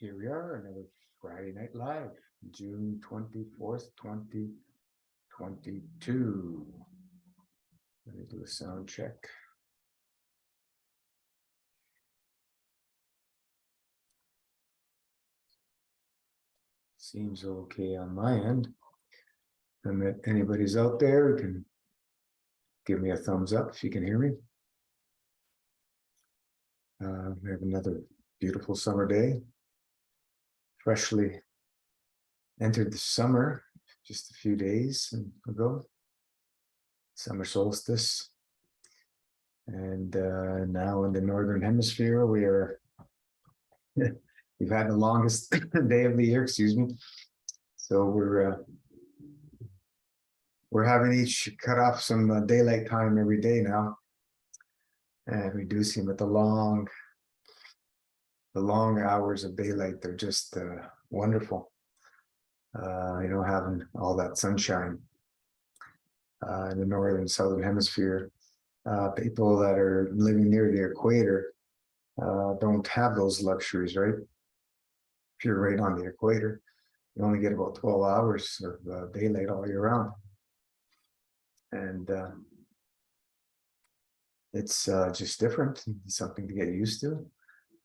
Here we are, another Friday Night Live, June 24th, 2022. Let me do a sound check. Seems okay on my end. And if anybody's out there, you can give me a thumbs up if you can hear me. We have another beautiful summer day. Freshly entered the summer just a few days ago. Summer solstice. And now in the Northern Hemisphere, we've had the longest day of the year, excuse me. So we're having each cut off some daylight time every day now, and reducing with the long hours of daylight. They're just wonderful. Having all that sunshine in the northern southern hemisphere. People that are living near the equator don't have those luxuries, right? If you're right on the equator, you only get about 12 hours of daylight all year round. And it's just different, something to get used to.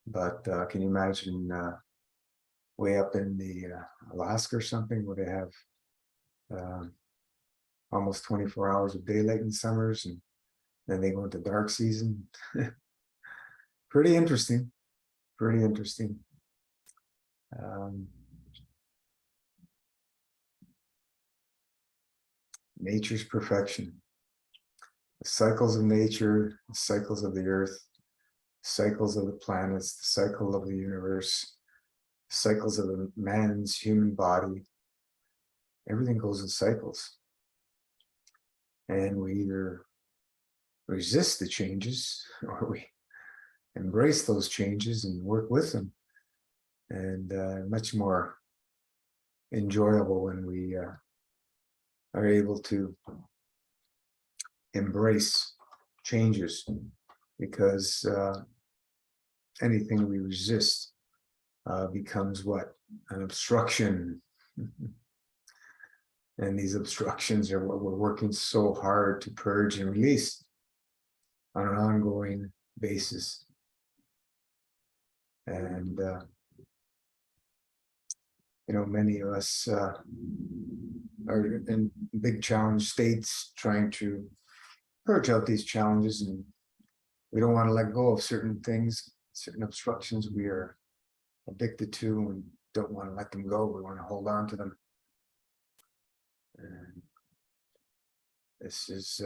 But can you imagine way up in the Alaska or something where they have almost 24 hours of daylight in summers, and then they go into dark season. Pretty interesting. Nature's perfection. The cycles of nature, the cycles of the earth, cycles of the planets, the cycle of the universe, cycles of the man's human body. Everything goes in cycles. And we either resist the changes or we embrace those changes and work with them. And much more enjoyable when we are able to embrace changes, because anything we resist becomes what? An obstruction. And these obstructions are what we're working so hard to purge and release on an ongoing basis. And many of us are in big challenge states trying to purge out these challenges, and we don't want to let go of certain things, certain obstructions we are addicted to, and don't want to let them go. We want to hold on to them. And this is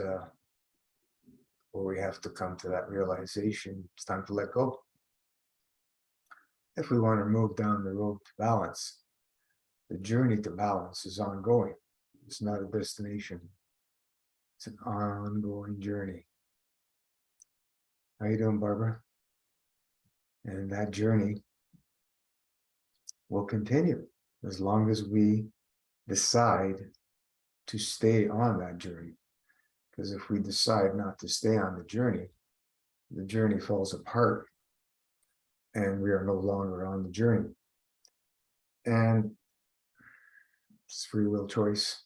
where we have to come to that realization. It's time to let go. If we want to move down the road to balance, the journey to balance is ongoing. It's not a destination. It's an ongoing journey. How you doing, Barbara? And that journey will continue as long as we decide to stay on that journey. Because if we decide not to stay on the journey falls apart and we are no longer on the journey. And it's free will choice.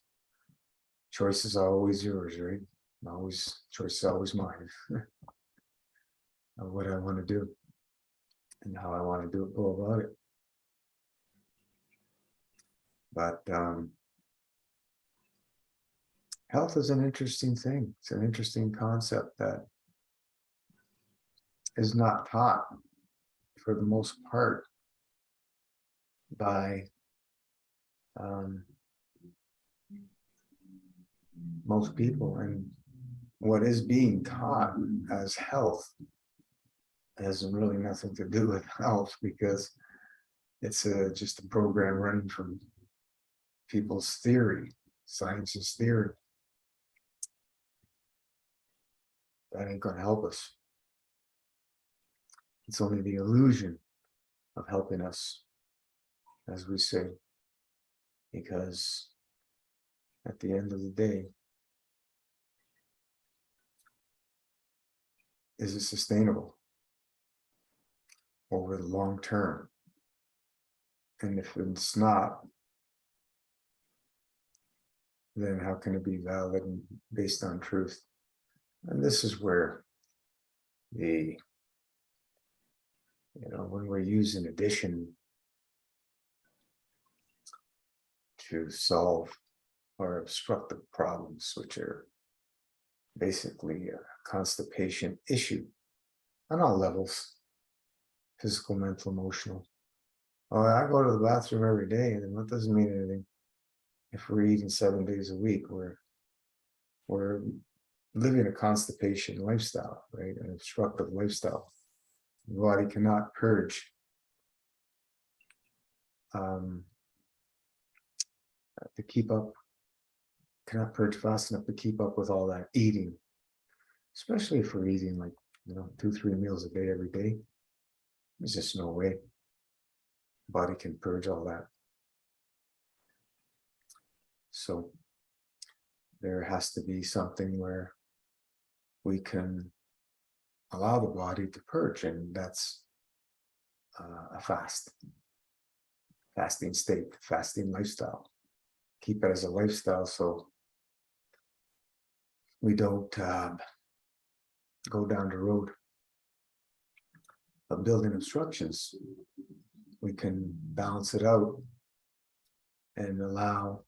Choice is always yours, right? Choice is always mine. Of what I want to do and how I want to go about it. But health is an interesting thing. It's an interesting concept that is not taught for the most part by most people. And what is being taught as health has really nothing to do with health, because it's just a program running from people's theory, science's theory. That ain't going to help us. It's only the illusion of helping us, as we say, because at the end of the day, is it sustainable over the long term? And if it's not, then how can it be valid and based on truth? And this is where the, when we're using addition to solve our obstructive problems, which are basically a constipation issue on all levels, physical, mental, emotional. Oh, I go to the bathroom every day, and then that doesn't mean anything. If we're eating 7 days a week, we're living a constipation lifestyle, right? An obstructive lifestyle. The body cannot purge to keep up, cannot purge fast enough to keep up with all that eating, especially if we're eating like 2-3 meals a day every day. There's just no way the body can purge all that. So there has to be something where we can allow the body to purge, and that's a fasting state, fasting lifestyle. Keep it as a lifestyle so we don't go down the road of building obstructions. We can balance it out and allow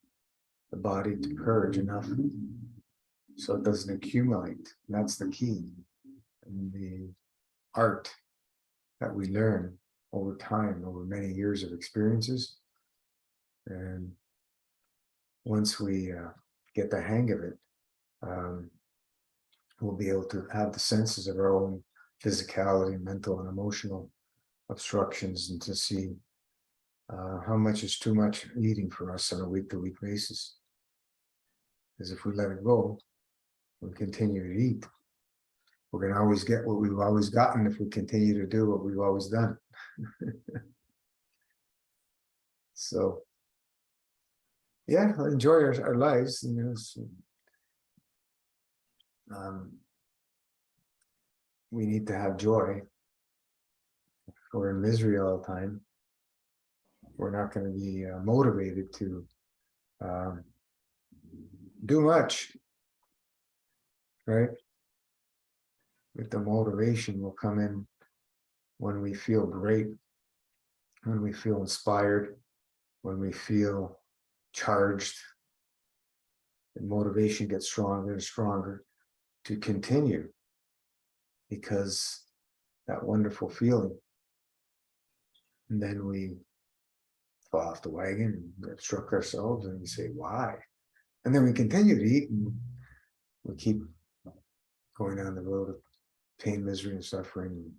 the body to purge enough so it doesn't accumulate. And that's the key. And the art that we learn over time, over many years of experiences. And once we get the hang of it, we'll be able to have the senses of our own physicality, mental and emotional obstructions, and to see how much is too much eating for us on a week-to-week basis. Because if we let it go and continue to eat, we're going to always get what we've always gotten if we continue to do what we've always done. So, yeah, enjoy our lives. We need to have joy. If we're in misery all the time, we're not going to be motivated to do much, right? But the motivation will come in when we feel great, when we feel inspired, when we feel charged. The motivation gets stronger and stronger to continue, because that wonderful feeling. And then we fall off the wagon and obstruct ourselves, and we say, why? And then we continue to eat, and we keep going down the road of pain, misery, and suffering.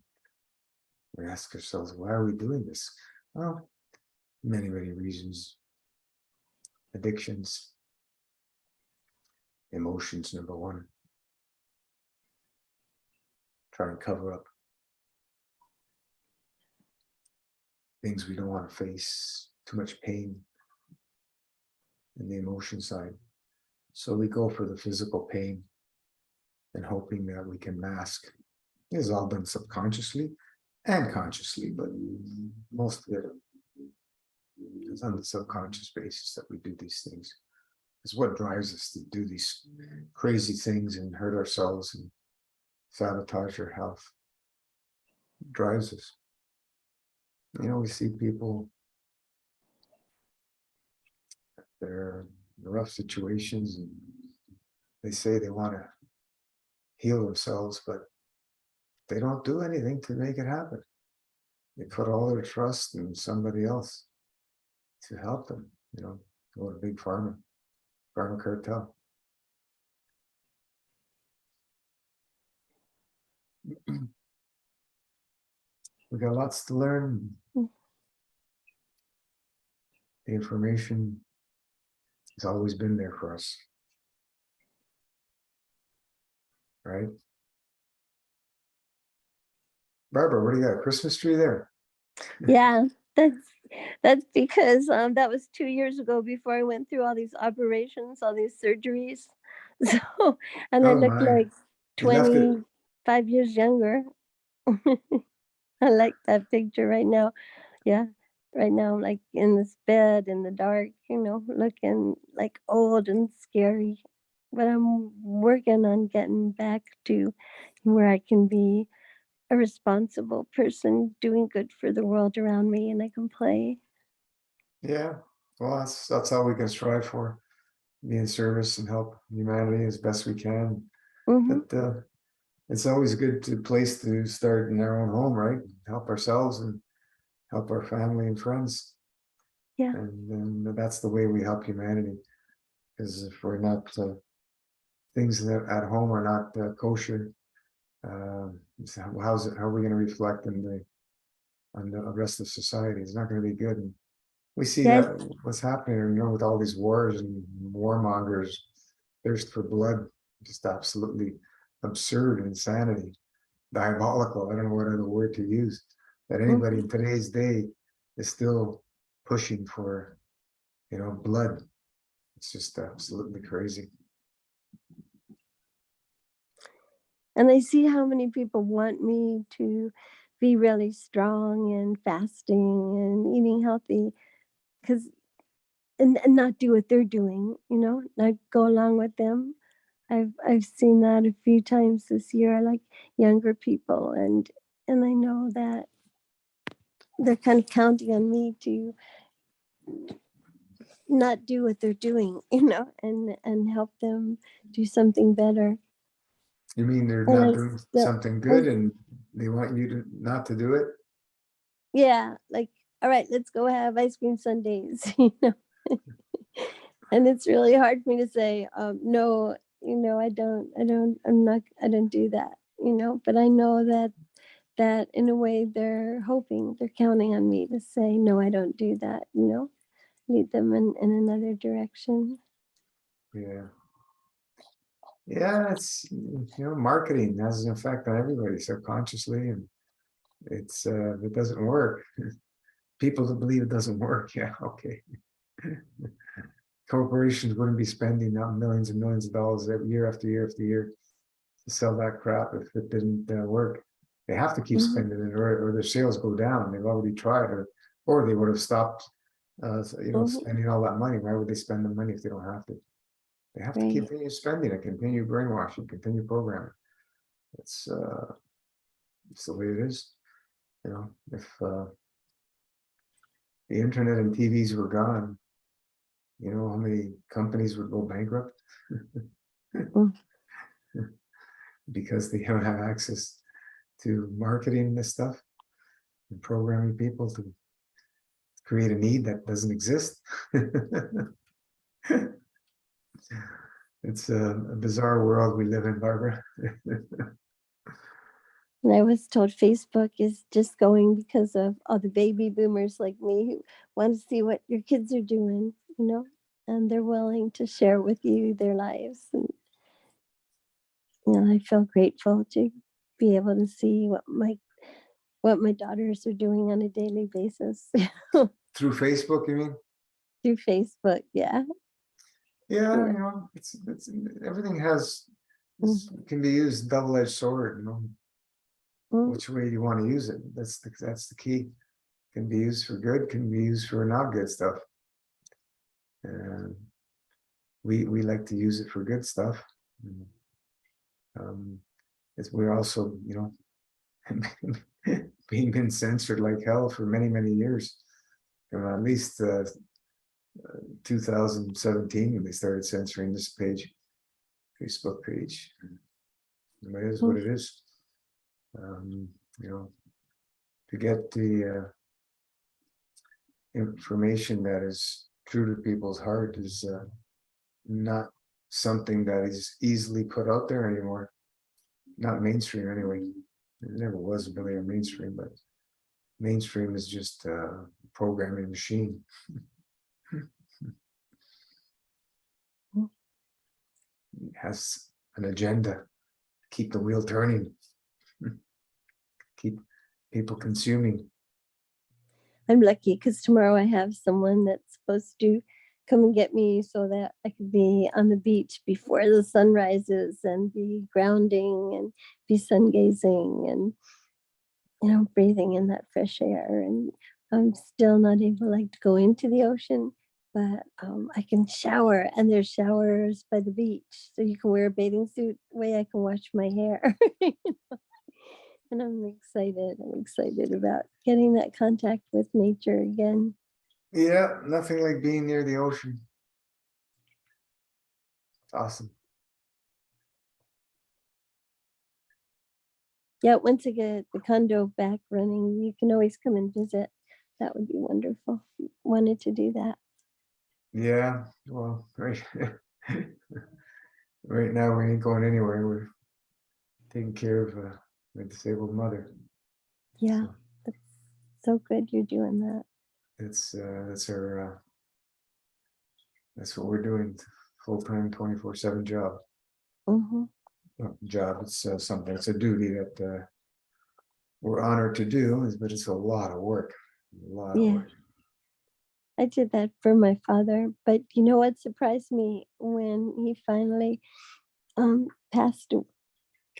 We ask ourselves, why are we doing this? Well, many, many reasons. Addictions, emotions, number one. Try and cover up things we don't want to face, too much pain in the emotion side. So we go for the physical pain and hoping that we can mask. This is all done subconsciously and consciously, but most of it is on the subconscious basis that we do these things. It's what drives us to do these crazy things and hurt ourselves and sabotage our health. It drives us. We see people, they're in rough situations, and they say they want to heal themselves, but they don't do anything to make it happen. They put all their trust in somebody else to help them, go to big pharma cartel. We got lots to learn. The information has always been there for us, right? Barbara, what do you got? A Christmas tree there? Yeah, that's because that was 2 years ago, before I went through all these operations, all these surgeries. So, and I Oh look my! like You left it. 25 years younger. I like that picture right now. Yeah. right now, I'm like in this bed in the dark, looking like old and scary. But I'm working on getting back to where I can be a responsible person doing good for the world around me and I can play. Yeah, well, that's all we can strive for, be in service and help humanity as best we can. Hmm. But it's always a good place to start in our own home, right? Help ourselves and help our family and friends. Yeah. And then that's the way we help humanity. Because if we're not, things that at home are not kosher, so how are we going to reflect on the rest of society? It's not going to be good. And we see Yeah. that what's happening, with all these wars and warmongers, thirst for blood, just absolutely absurd insanity, diabolical. I don't know what other word to use. That anybody Hmm. in today's day is still pushing for, blood. It's just absolutely crazy. And I see how many people want me to be really strong and fasting and eating healthy because and not do what they're doing, not go along with them. I've seen that a few times this year, like younger people, and I know that they're kind of counting on me to not do what they're doing, and help them do something better. You mean they're And not I doing still, something I, good and they want you to not to do it? yeah, like, all right, let's go have ice cream sundaes, and it's really hard for me to say, no, I don't do that, but I know that in a way they're hoping, they're counting on me to say, no, I don't do that, lead them in another direction. Yeah. Yeah, it's marketing has an effect on everybody subconsciously, and if it doesn't work, people that believe it doesn't work, yeah, okay. Corporations wouldn't be spending millions and millions of dollars every year after year after year to sell that crap if it didn't work. They have to keep Hmm. spending it, or their sales go down. They've already tried, or they would have stopped, Hmm. spending all that money. Why would they spend the money if they don't have to? They have to Right. continue spending it, continue brainwashing, continue programming. It's it's the way it is. If the internet and TVs were gone, how many companies would go bankrupt Mm. because they don't have access to marketing this stuff and programming people to create a need that doesn't exist. It's a bizarre world we live in, Barbara. And I was told Facebook is just going because of all the baby boomers like me who want to see what your kids are doing, and they're willing to share with you their lives. And I feel grateful to be able to see what my daughters are doing on a daily basis Through Facebook, you mean? through Facebook. Yeah. Yeah, Yeah. it's everything has Mhm. can be used double-edged sword, Mhm. which way you want to use it. That's the key. Can be used for good, can be used for not good stuff. And we like to use it for good stuff. And, it's we're also, being been censored like hell for many, many years. At least 2017 when they started censoring this page, Facebook page. And it is what Mhm. it is. Um, you know, to get the information that is true to people's heart is not something that is easily put out there anymore. Not mainstream anyway. It never was really a mainstream, but mainstream is just a programming machine. It has an agenda, keep the wheel turning, keep people consuming. I'm lucky because tomorrow I have someone that's supposed to come and get me so that I could be on the beach before the sun rises and be grounding and be sun gazing and breathing in that fresh air and I'm still not able like to go into the ocean, but I can shower, and there's showers by the beach, so you can wear a bathing suit. Way I can wash my hair, and I'm excited. I'm excited about getting that contact with nature again. Yeah, nothing like being near the ocean. Awesome. Yeah, once I get the condo back running, you can always come and visit. That would be wonderful. Wanted to do that. Yeah, well, right. Right now we ain't going anywhere. We're taking care of my disabled mother. Yeah, So that's so good you're doing that. that's our that's what we're doing. Full-time 24/7 job. Hmm. Not job, it's something, it's a duty that we're honored to do, but it's a lot of work. A lot of Yeah, work. I did that for my father. But you know what surprised me when he finally passed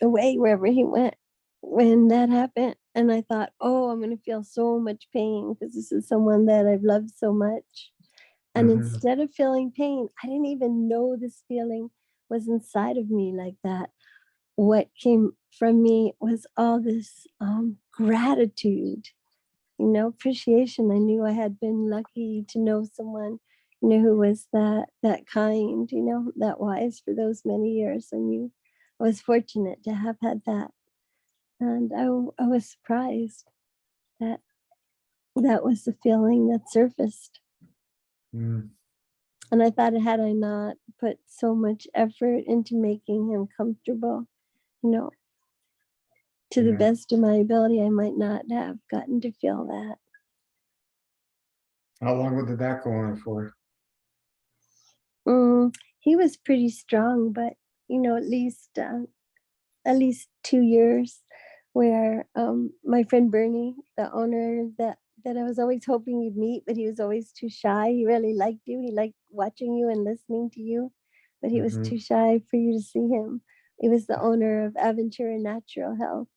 away wherever he went when that happened. And I thought, oh, I'm going to feel so much pain because this is someone that I've loved so much. And Mhm. instead of feeling pain, I didn't even know this feeling was inside of me like that. What came from me was all this gratitude, appreciation. I knew I had been lucky to know someone, who was that kind, that wise for those many years. I knew I was fortunate to have had that. And I was surprised that that was the feeling that surfaced. Mm. And I thought, had I not put so much effort into making him comfortable, you know, to the Yeah. best of my ability, I might not have gotten to feel that. How long did that go on for? He was pretty strong, but at least 2 years. Where my friend Bernie, the owner that I was always hoping you'd meet, but he was always too shy. He really liked you. He liked watching you and listening to you, but he was Mhm. too shy for you to see him. He was the owner of Aventura Natural Health,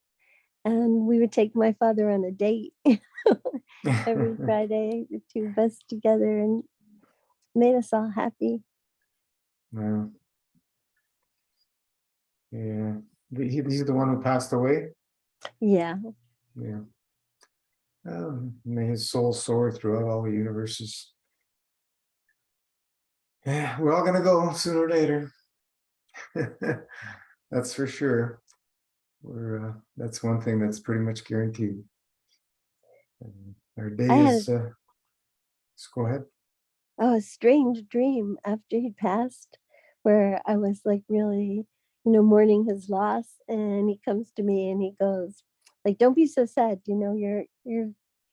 and we would take my father on a date every Friday, the two of us together, and made us all happy. Wow. Yeah. He's the one who passed away. Yeah. Yeah. May his soul soar throughout all the universes. Yeah, we're all gonna go sooner or later. That's for sure. That's one thing that's pretty much guaranteed. Our I day had is. Let's go ahead. a strange dream after he passed, where I was like really, mourning his loss, and he comes to me and he goes, like, "Don't be so sad. You're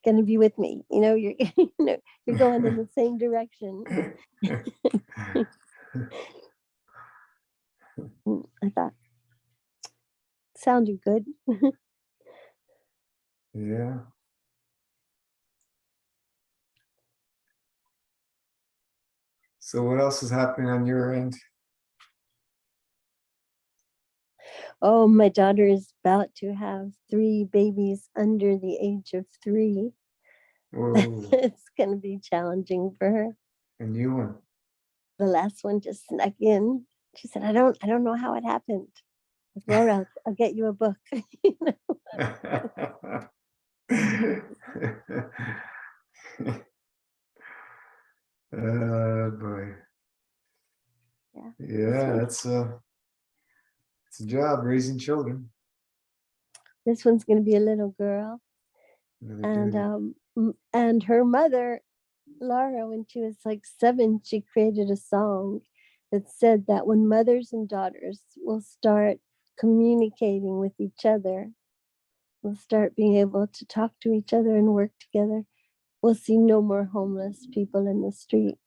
gonna be with me. You're you're going in the same direction." I thought sounded good. Yeah. So what else is happening on your end? Oh, my daughter is about to have three babies under the age of 3. Whoa, It's gonna be challenging for her. a new one. The last one just snuck in. She said, I don't know how it happened. I said, well, I'll get you a book. Boy. Yeah. This Yeah, one, that's it's a job raising children. this one's gonna be a little girl. Another And duty. and her mother, Laura, when she was like 7, she created a song that said that when mothers and daughters will start communicating with each other, we'll start being able to talk to each other and work together. We'll see no more homeless people in the street.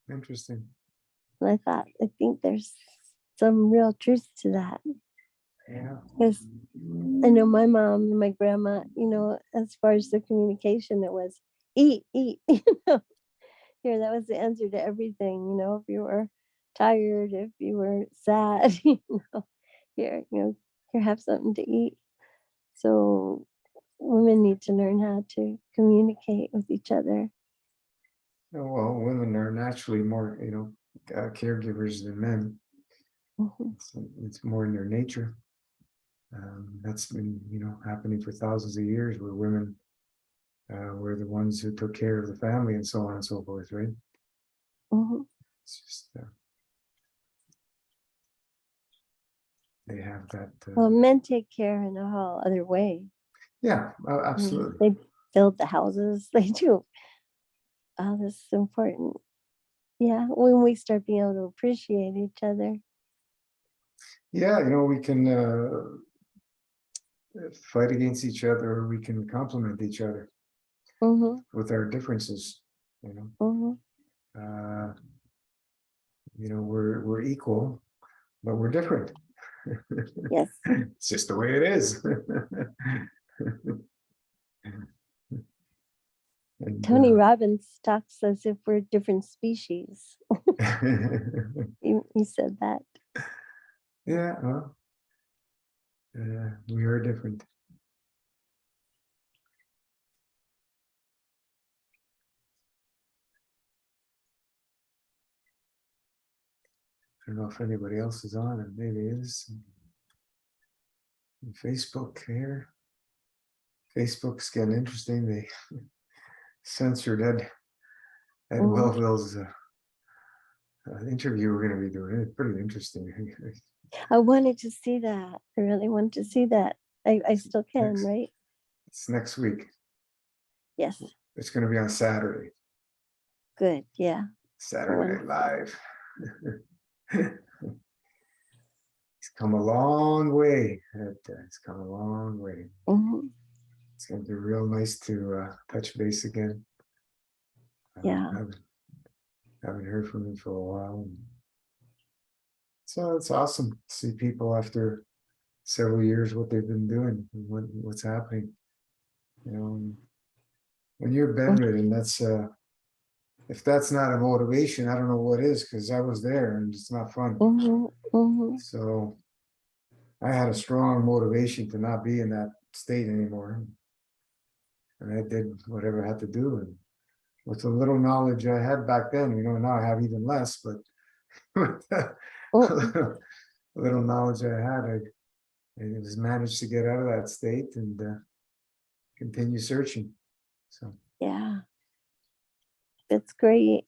Interesting. And I think there's some real truth to that. Yeah. Because I know my mom and my grandma, as far as the communication, it was eat, eat. Here, that was the answer to everything. If you were tired, if you were sad, here, here, have something to eat. So women need to learn how to communicate with each other. Well, women are naturally more, caregivers than men. Mhm. It's more in their nature. That's been, happening for thousands of years, where women were the ones who took care of the family and so on and so forth, right? Mhm. It's just they have that. Well, men take care in a whole other way. Yeah, Yeah, absolutely. they build the houses. They do. Oh, this is important. Yeah, when we start being able to appreciate each other. Yeah, we can fight against each other, or we can complement each other Mm-hmm. with our differences. You know, Mm-hmm. uh, we're equal, but we're different. Yes. It's just the way it is. And, Tony Robbins talks as if we're different species. He said that. yeah, well, we are different. I don't know if anybody else is on, and maybe is. Facebook here. Facebook's getting interesting. They censored Ed Mhm. Wellville's interview we're going to be doing. It's pretty interesting. I wanted to see that. I really wanted to see that. I still can, right? It's next week. Yes. It's going to be on Saturday. Good. Yeah. Saturday Night Live. It's come a long way. It's come a long way. Mhm. It's going to be real nice to touch base again. Yeah. Haven't heard from him for a while. So it's awesome to see people after several years what they've been doing and what's happening. And when you're bedridden, that's if that's not a motivation, I don't know what is, because I was there and it's not fun. Mhm. Mhm. So I had a strong motivation to not be in that state anymore. And I did whatever I had to do. And with the little knowledge I had back then, now I have even less, but with the Mhm. little knowledge I had, I just managed to get out of that state and continue searching. So Yeah. That's great.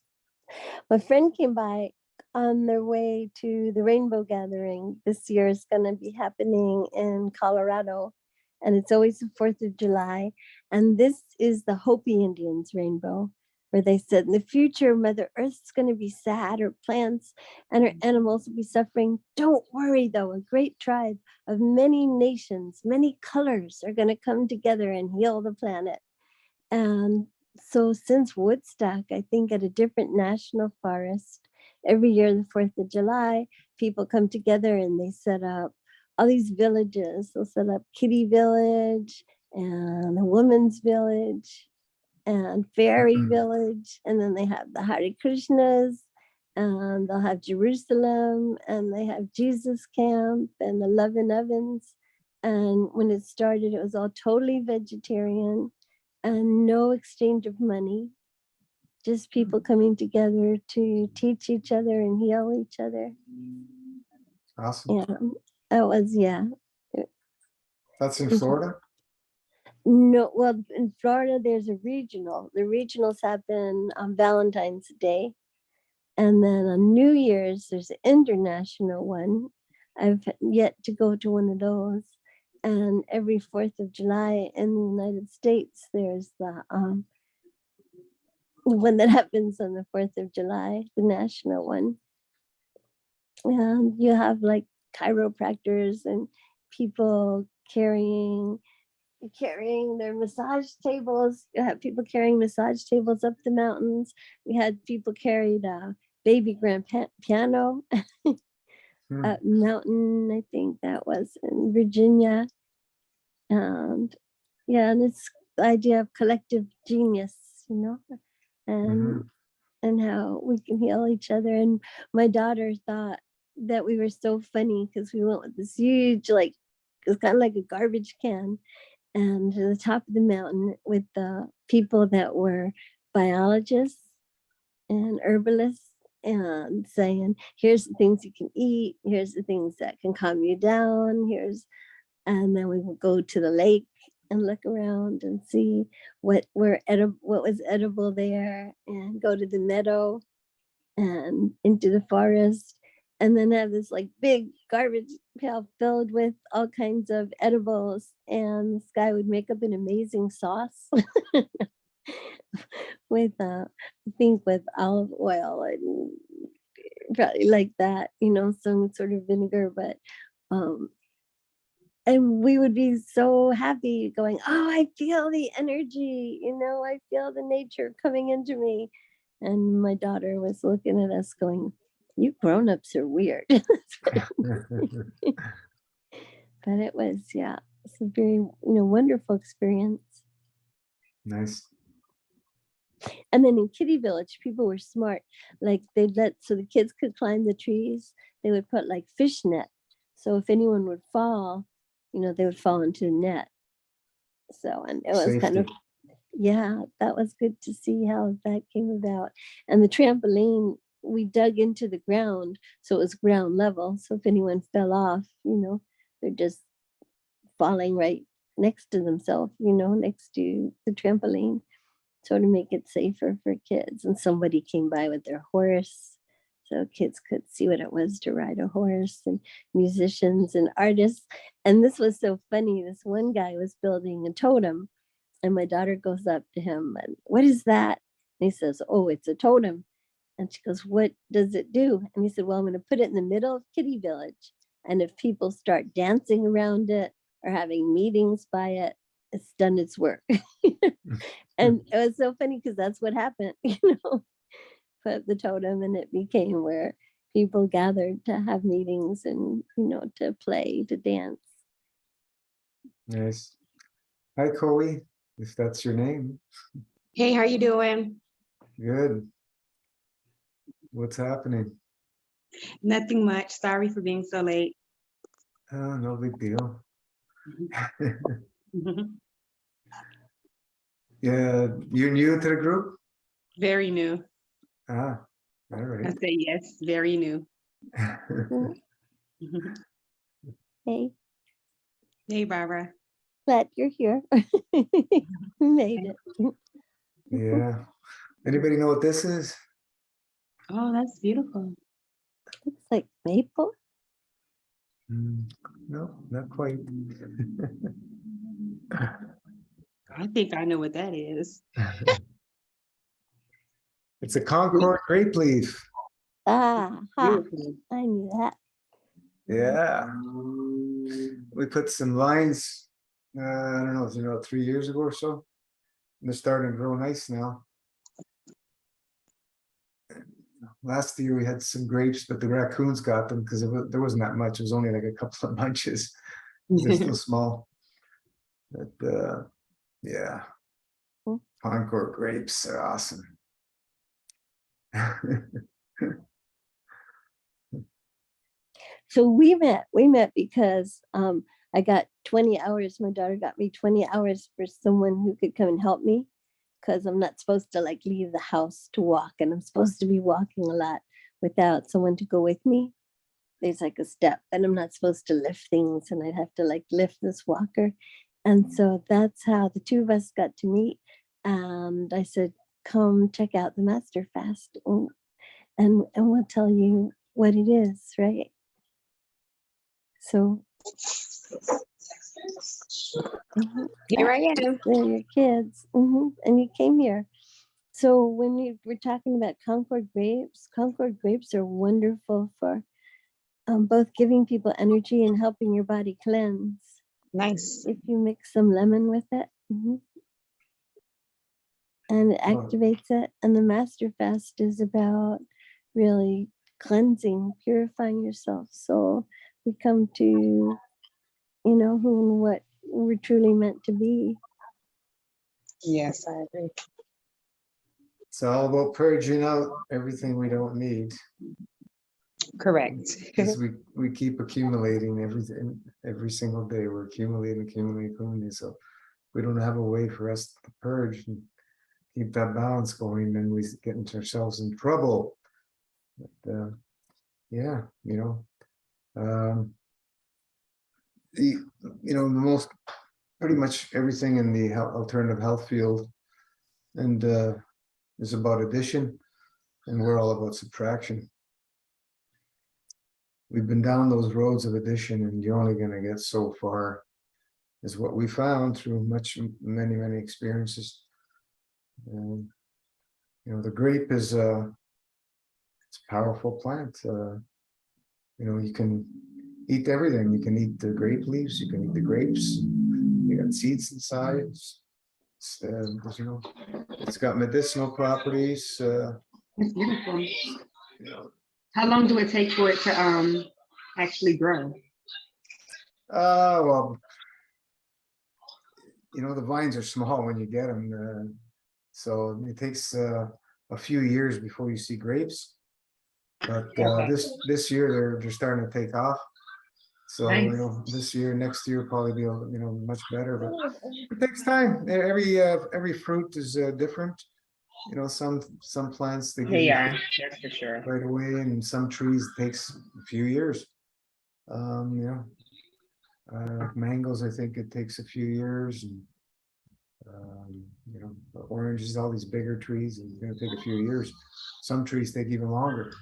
My friend came by on their way to the Rainbow Gathering. This year is going to be happening in Colorado, and it's always the 4th of July. And this is the Hopi Indians rainbow, where they said in the future, Mother Earth's going to be sad, her plants and her animals will be suffering. Don't worry, though, a great tribe of many nations, many colors are going to come together and heal the planet. And so since Woodstock, I think at a different national forest, every year, the 4th of July, people come together and they set up all these villages. They'll set up Kitty Village and a Woman's Village and Fairy Village. And then they have the Hare Krishnas and they'll have Jerusalem and they have Jesus Camp and the Love and Ovens. And when it started, it was all totally vegetarian and no exchange of money, just people coming together to teach each other and heal each other. awesome. Yeah, that was, yeah. That's in Florida? No, well, in Florida, there's a regional. The regionals happen on Valentine's Day. And then on New Year's, there's an international one. I've yet to go to one of those. And every 4th of July in the United States, there's the one that happens on the 4th of July, the national one. And you have like chiropractors and people carrying their massage tables. You have people carrying massage tables up the mountains. We had people carried a baby grand piano up mountain. I think that was in Virginia. And yeah, and it's the idea of collective genius, and and how we can heal each other. And my daughter thought that we were so funny because we went with this huge, like, it was kind of like a garbage can. and to the top of the mountain with the people that were biologists and herbalists, and saying, here's the things you can eat, here's the things that can calm you down, and then we would go to the lake and look around and see what was edible there, and go to the meadow and into the forest, and then have this like big garbage pail filled with all kinds of edibles, and this guy would make up an amazing sauce with I think with olive oil and probably like that, some sort of vinegar, but and we would be so happy going, oh, I feel the energy, I feel the nature coming into me. And my daughter was looking at us going, you grown-ups are weird. But it was, yeah, it's a very, wonderful experience. Nice. And then in Kitty Village, people were smart. Like so the kids could climb the trees. They would put like fish net. So if anyone would fall, they would fall into the net. So, and it was kind of, yeah, that was good to see how that came about. And the trampoline, we dug into the ground, so it was ground level. So if anyone fell off, they're just falling right next to themselves, next to the trampoline. So to make it safer for kids. And somebody came by with their horse, so kids could see what it was to ride a horse, and musicians and artists. And this was so funny. This one guy was building a totem, and my daughter goes up to him and, what is that? And he says, oh, it's a totem. And she goes, what does it do? And he said, well, I'm going to put it in the middle of Kitty Village. And if people start dancing around it or having meetings by it, it's done its work. And it was so funny because that's what happened, put the totem, and it became where people gathered to have meetings and, to play, to dance. Nice. Hi, Chloe, if that's your name. Hey, how you doing? Good. What's happening? Nothing much. Sorry for being so late. Oh, no big deal. Yeah, you're new to the group? Very new. Ah, all I right. say yes, very new. Hey, Hey, Barbara. glad you're here. We made it. Yeah. Anybody know what this is? Oh, that's beautiful. Looks like maple. No, not quite. I think I know what that is. It's a Concord grape leaf. Ha, Beautiful. I knew that. Yeah. We put some lines, I don't know, 3 years ago or so. And they're starting to grow nice now. Last year we had some grapes, but the raccoons got them because there wasn't that much. It was only like a couple of bunches. They're still small. But yeah. Concord grapes are awesome. So we met because I got 20 hours. My daughter got me 20 hours for someone who could come and help me, because I'm not supposed to like leave the house to walk, and I'm supposed to be walking a lot without someone to go with me. There's like a step, and I'm not supposed to lift things, and I'd have to like lift this walker. And so that's how the two of us got to meet. And I said, come check out the Master Fast, and we'll tell you what it is, right? So Here I am. they're your kids, and you came here. So when you were talking about Concord grapes are wonderful for both giving people energy and helping your body cleanse. Nice. If you mix some lemon with it, and it activates it. And the Master Fast is about really cleansing, purifying yourself. So we come to, who and what we're truly meant to be. Yes, I agree. It's all about purging out everything we don't need. Correct. Because we keep accumulating everything every single day. We're accumulating. So we don't have a way for us to purge and keep that balance going, then we get into ourselves in trouble. But, yeah, the the most pretty much everything in the alternative health field and is about addition, and we're all about subtraction. We've been down those roads of addition, and you're only going to get so far, is what we found through many experiences. And the grape is it's a powerful plant. You can eat everything. You can eat the grape leaves. You can eat the grapes. You got seeds inside. It's got medicinal properties. It's beautiful. You know, How long do it take for it to actually grow? well, the vines are small when you get them, so it takes a few years before you see grapes. But Okay. this year they're starting to take off. So Nice. this year, next year probably be much better, but it takes time. Every fruit is different. Some plants they give They you are, that's for sure. right away, and some trees takes a few years. Like mangoes, I think it takes a few years, and oranges, all these bigger trees, and it's going to take a few years. Some trees take even longer.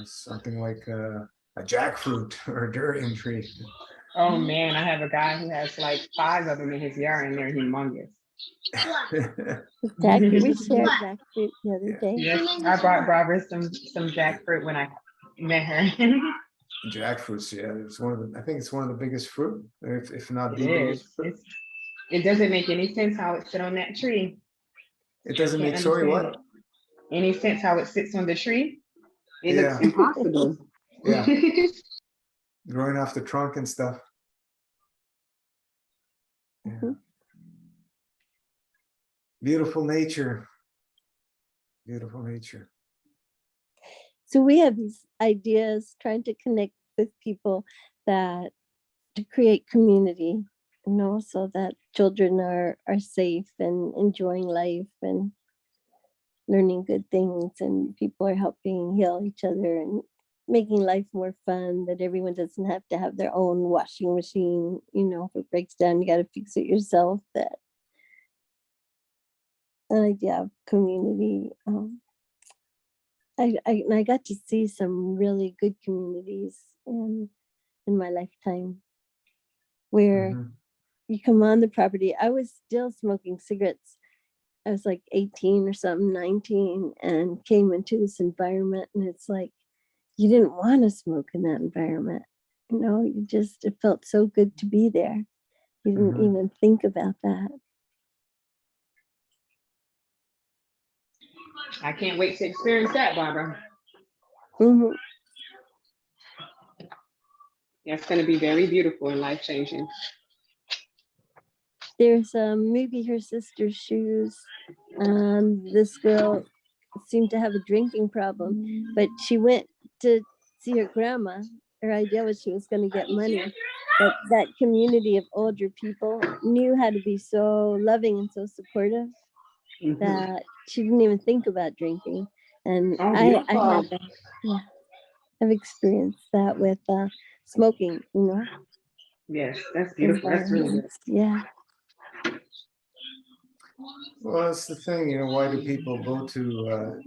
Something like a jackfruit or a durian tree. Oh man, I have a guy who has like 5 of them in his yard and they're humongous. Exactly. We shared jackfruit the other day. Yes, I brought Barbara some jackfruit when I met her. Jackfruits, yeah, I think it's one of the biggest fruit, if not the It biggest is. fruit. It doesn't make any sense how it sit on that tree. It doesn't Can't make, sorry, understand what? it. Any sense how it sits on the tree? It Yeah. looks impossible. Yeah, growing off the trunk and stuff. Yeah. Mhm. Beautiful nature. Beautiful nature. So we have these ideas trying to connect with people that to create community, so that children are safe and enjoying life and learning good things, and people are helping heal each other and making life more fun, that everyone doesn't have to have their own washing machine. If it breaks down, you got to fix it yourself. That an idea of community. I got to see some really good communities in my lifetime, where Mhm. you come on the property. I was still smoking cigarettes. I was like 18 or something, 19, and came into this environment, and it's like you didn't want to smoke in that environment. It felt so good to be there. You didn't Mhm. even think about that. I can't wait to experience that, Barbara. Mhm. That's going to be very beautiful and life-changing. There's maybe her sister's shoes. This girl seemed to have a drinking problem, but she went to see her grandma. Her idea was she was going to get money, but that community of older people knew how to be so loving and so supportive Mhm. that she didn't even think about drinking. And Oh, I beautiful. have I've experienced that with smoking, Yes, that's beautiful. That's really good. environments. Yeah. Well, that's the thing, why do people go to,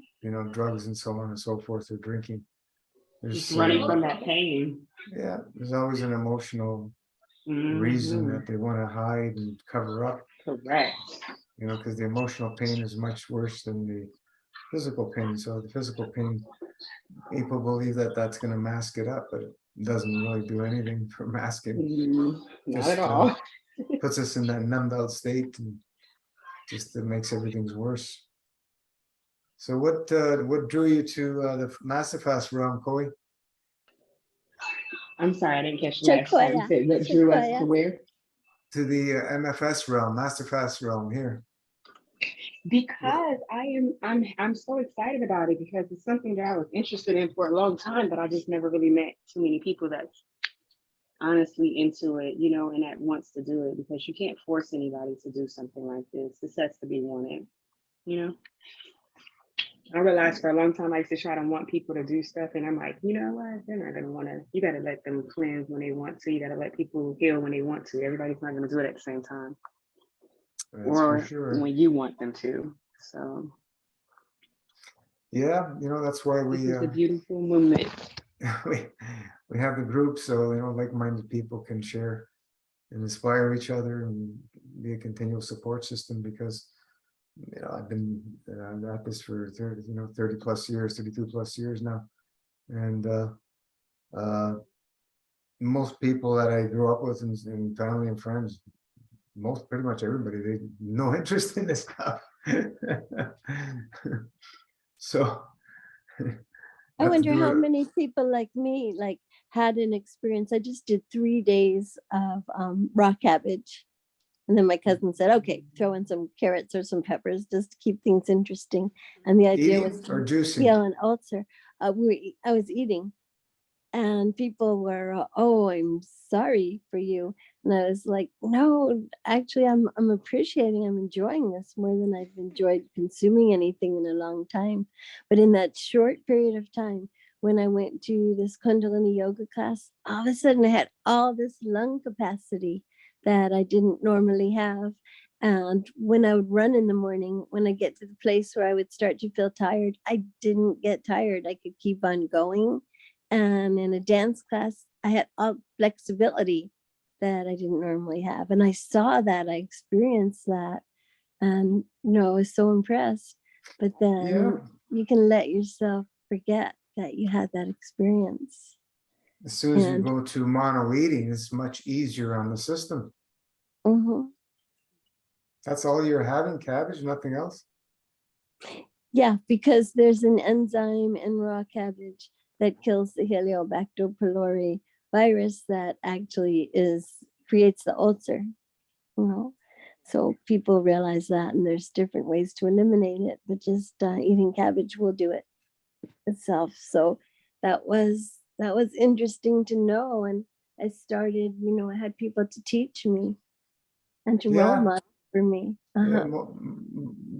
drugs and so on and so forth, or drinking? Just There's, running from that pain. yeah, there's always an emotional reason Mhm. that they want to hide and cover up, Correct. because the emotional pain is much worse than the physical pain. So the physical pain, people believe that that's going to mask it up, but it doesn't really do anything for masking. Not Just at all. puts us in that numbed out state, and just makes everything's worse. So what drew you to the Masterfast realm, Corey? I'm sorry, I didn't catch the last part. You Sequoia. said what drew us to Sequoia. where? To the MFS realm, Masterfast realm here. Because I'm so excited about it, because it's something that I was interested in for a long time, but I just never really met too many people that's honestly into it, you know, and that wants to do it, because you can't force anybody to do something like this. This has to be wanted, you know. I realized for a long time I used to try to want people to do stuff, and I'm like, you know what? They're not gonna want to. You got to let them cleanse when they want to. You got to let people heal when they want to. Everybody's not gonna do it at the same time, That's for or sure. when you want them to. So Yeah, that's why this we is a beautiful movement. we we have the group, so like-minded people can share and inspire each other and be a continual support system, because I've been at this for 30 plus years, 32 plus years now. And uh most people that I grew up with, and family and friends, pretty much everybody, they no interest in this stuff. So I have to wonder do how it. many people like me like had an experience. I just did 3 days of raw cabbage. And then my cousin said, okay, throw in some carrots or some peppers just to keep things interesting. And the idea was Eating or to juicing? heal an ulcer. I was eating, and people were, oh, I'm sorry for you. And I was like, no, actually, I'm appreciating, I'm enjoying this more than I've enjoyed consuming anything in a long time. But in that short period of time, when I went to this Kundalini yoga class, all of a sudden I had all this lung capacity that I didn't normally have. And when I would run in the morning, when I get to the place where I would start to feel tired, I didn't get tired. I could keep on going. And in a dance class, I had all flexibility that I didn't normally have. And I saw that, I experienced that, and I was so impressed. But Yeah, then you can let yourself forget that you had that experience. as soon as you And go to mono eating, it's much easier on the system. mhm. That's all you're having, cabbage, nothing else? Yeah, because there's an enzyme in raw cabbage that kills the Helicobacter pylori virus that actually creates the ulcer. So people realize that, and there's different ways to eliminate it, but just eating cabbage will do it itself. So that was interesting to know, and I started, I had people to teach me and to role Yeah, model for me. yeah. Uh-huh.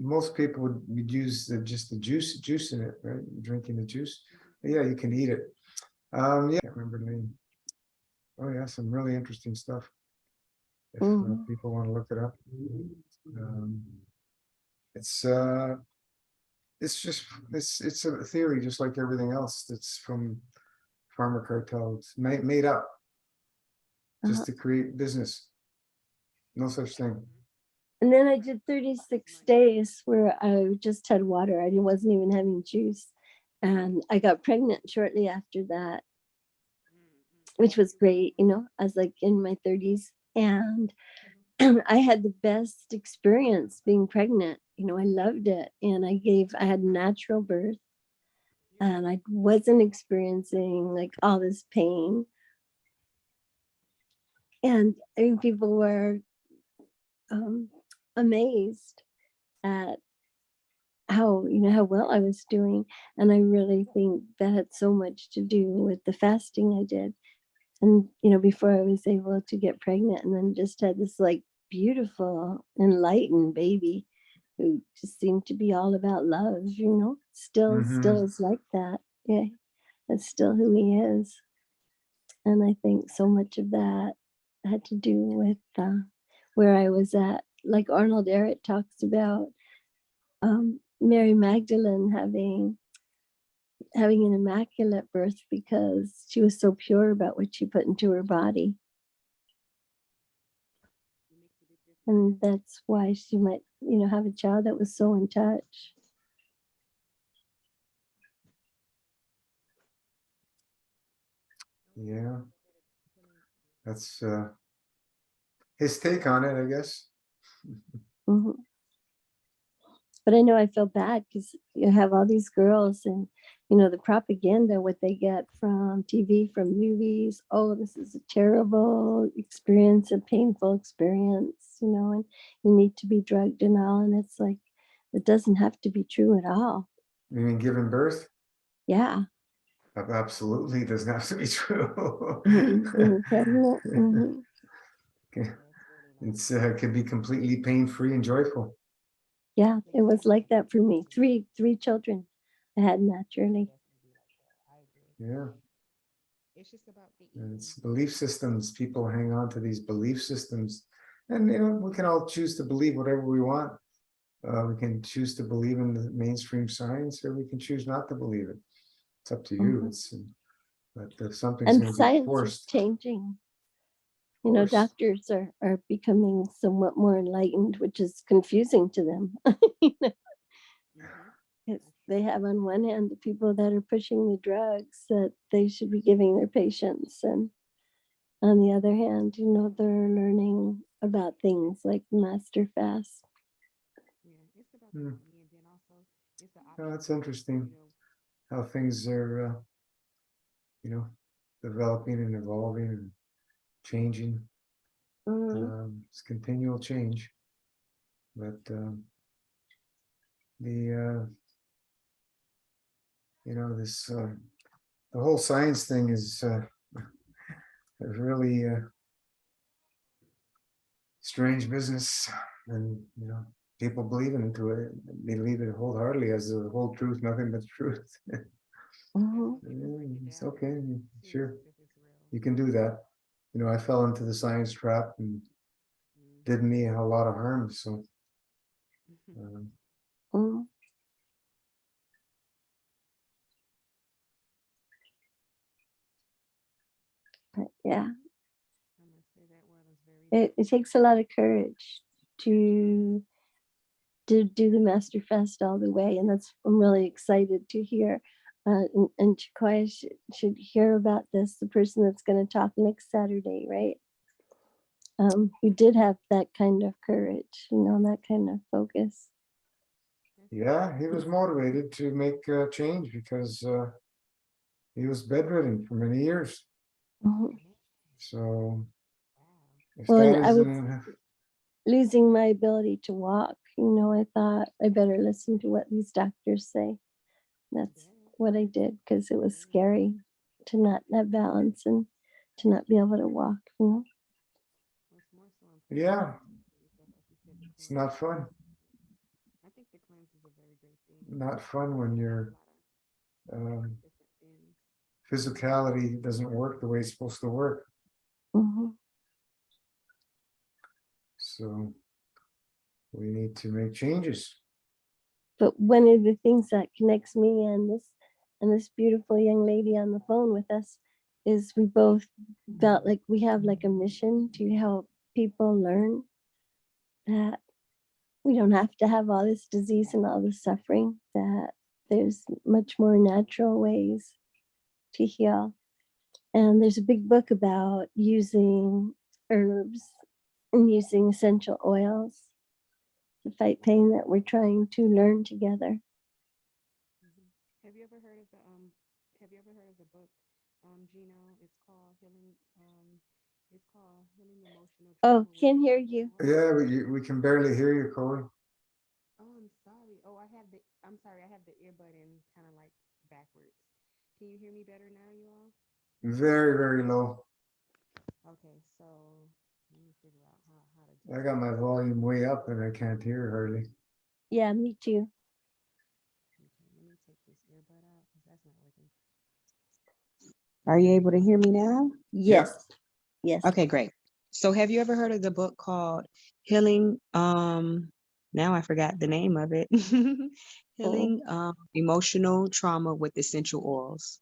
Most people would use just the juice in it, right? Drinking the juice. But yeah, you can eat it. Yeah, I can't remember the name. Oh yeah, some really interesting stuff. If Mhm. people want to look it up. Um, it's uh it's a theory, just like everything else that's from pharma cartels, made up Uh-huh. just to create business. No such thing. And then I did 36 days where I just had water. I wasn't even having juice. And I got pregnant shortly after that, which was great. I was like in my 30s, and I had the best experience being pregnant. I loved it. And I had natural birth, and I wasn't experiencing like all this pain. And I mean, people were um, amazed at how well I was doing. And I really think that had so much to do with the fasting I did. And, before I was able to get pregnant, and then just had this like beautiful, enlightened baby who just seemed to be all about love, still is like that. Yeah, that's still who he is. And I think so much of that had to do with where I was at. Like Arnold Ehret talks about Mary Magdalene having an immaculate birth because she was so pure about what she put into her body. And that's why she might, have a child that was so in touch. Yeah, that's his take on it, I guess. Mhm. But I know I feel bad because you have all these girls, and the propaganda, what they get from TV, from movies. Oh, this is a terrible experience, a painful experience, and you need to be drugged and all. And it's like, it doesn't have to be true at all. You mean giving birth? Yeah. Absolutely doesn't have to be true. Being pregnant. Mhm. It's can be completely pain-free and joyful. Yeah, it was like that for me. Three children I had naturally. Yeah. It's just about the And eating. it's belief systems. People hang on to these belief systems, and we can all choose to believe whatever we want. We can choose to believe in the mainstream science, or we can choose not to believe it. It's up to you. Mhm. It's but if something's And going to be science is forced, changing. of course. Doctors are becoming somewhat more enlightened, which is confusing to them. You know, they have on one hand the people that are pushing the drugs that they should be giving their patients, and on the other hand, they're learning about things like master fast. Hmm. That's interesting how things are, developing and evolving and changing. It's continual change, but this the whole science thing is really strange business, and people believe into it, believe it wholeheartedly as the whole truth, nothing but the truth. It's okay, sure, you can do that. I fell into the science trap and did me a lot of harm, so Mhm. But yeah, it takes a lot of courage to do the master fast all the way, and I'm really excited to hear. And Chiquaya should hear about this. The person that's going to talk next Saturday, right? Who did have that kind of courage, that kind of focus. yeah, he was motivated to make a change because he was bedridden for many years. Mhm. So if Well, that and I is was losing my ability to walk. I thought I better listen to what these doctors say. That's what I did, because it was scary to not have balance and to not be able to walk. yeah, it's not fun. Not fun when your physicality doesn't work the way it's supposed to work. Mhm. So we need to make changes. But one of the things that connects me and this beautiful young lady on the phone with us is we both felt like we have like a mission to help people learn that we don't have to have all this disease and all this suffering, that there's much more natural ways to heal. And there's a big book about using herbs and using essential oils to fight pain that we're trying to learn together. Have you ever heard of the book, Gino? It's called Healing. It's called Healing Emotional Oh, Trauma. can't hear you. Yeah, but we can barely hear you, Corey. Oh, I'm sorry. Oh, I'm sorry. I have the earbud in kind of like backwards. Can you hear me better now, you all? Very, very low. Okay, so let me figure out how to do I got my volume way up and I can't hear hardly. Yeah, me too. Okay, let me take this earbud out because that's not working. Are you able to hear me now? Yes. Yes. Okay, great. So have you ever heard of the book called Healing? Now I forgot the name of it. Healing Emotional Trauma with Essential Oils.